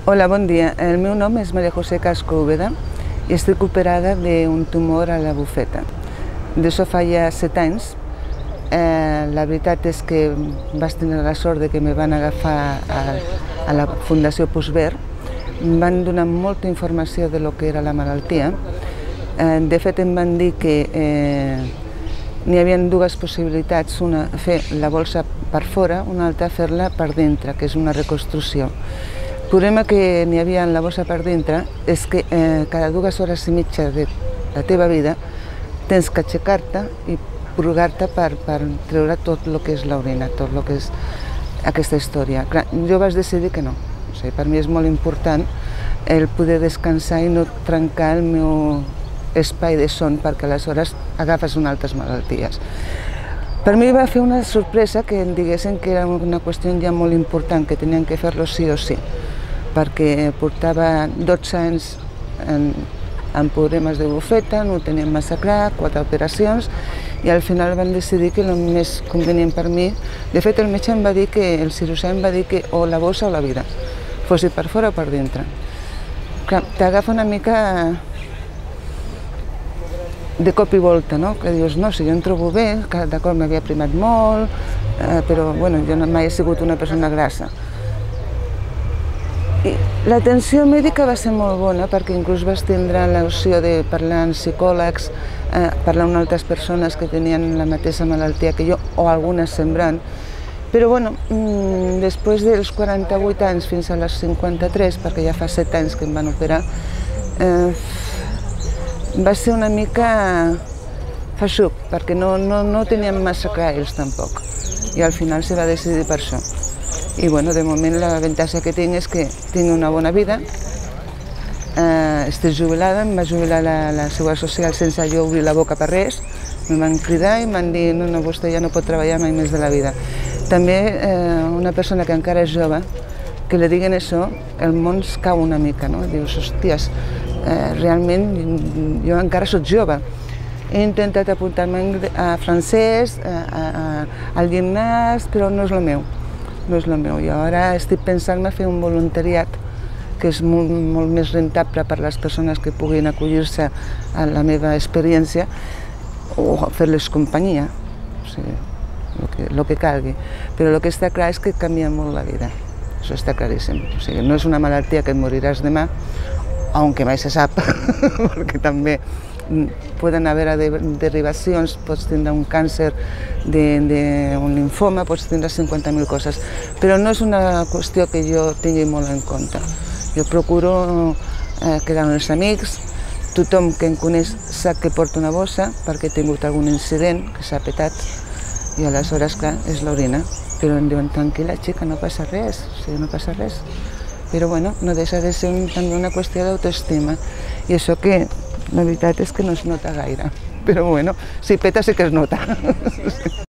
Hola, bon dia. El meu nom és Maria José Casco Úbeda i estic operada d'un tumor a la bufeta. D'això fa ja 7 anys. La veritat és que vaig tenir la sort de que me van agafar a la Fundació Puigverd. Em van donar molta informació de lo que era la malaltia. De fet, em van dir que n'hi havia dues possibilitats, una fer la bolsa per fora, una altra fer-la per dintre, que és una reconstrucció. El problema que n'hi havia en la bossa per dintre és que cada 2 hores i mitja de la teva vida tens que aixecar-te i purgar-te per treure tot el que és l'orina, tot el que és aquesta història. Clar, jo vaig decidir que no. O sigui, per mi és molt important el poder descansar i no trencar el meu espai de son, perquè aleshores agafes unes altres malalties. Per mi va fer una sorpresa que em diguessin que era una qüestió ja molt important, que tenien que fer-lo sí o sí, perquè portava 12 anys amb problemes de bufeta, no ho teníem massa clar, 4 operacions, i al final van decidir que el més convenient per mi, de fet el metge em va dir que, el cirurgià em va dir que o la bossa o la vida, fos per fora o per dintre. Clar, t'agafa una mica de cop i volta, no? Que dius, no, si jo em trobo bé, d'acord, m'havia primat molt, però bueno, jo mai he sigut una persona grassa. L'atenció mèdica va ser molt bona perquè inclús vaig tindre l'opció de parlar amb psicòlegs, parlar amb altres persones que tenien la mateixa malaltia que jo o algunes semblant. Però bueno, després dels 48 anys fins a les 53, perquè ja fa 7 anys que em van operar, va ser una mica feixuc, perquè no teníem massa clar ells tampoc. I al final se va decidir per això. I bueno, de moment l'avantatge que tinc és que tinc una bona vida, estic jubilada, em va jubilar la Seguretat Social sense jo obrir la boca per res, em van cridar i em van dir no, vostè ja no pot treballar mai més de la vida. També una persona que encara és jove, que li diguin això, el món es cau una mica, no? Dius, hòsties, realment jo encara soc jove. He intentat apuntar-me a francès, al gimnàs, però no és el meu. No és el meu. I ara estic pensant-me fer un voluntariat que és molt més rentable per a les persones que puguin acollir-se a la meva experiència o fer-les companyia, o sigui, el que calgui. Però el que està clar és que canvia molt la vida, això està claríssim. O sigui, no és una malaltia que et moriràs demà, aunque mai se sap, perquè també poden haver derivacions, pots tindre un càncer d'un linfoma, pots tindre 50.000 coses, però no és una qüestió que jo tingui molt en compte. Jo procuro quedar amb els amics, tothom que em coneix sap que porto una bossa perquè he tingut algun incident que s'ha petat i aleshores, clar, és l'orina. Però em diuen, tranquil·la, xica, no passa res, o sigui, no passa res. Però bueno, no deixa de ser també una qüestió d'autoestima i això que la veritat és que no es nota gaire, però bueno, si peta sí que es nota.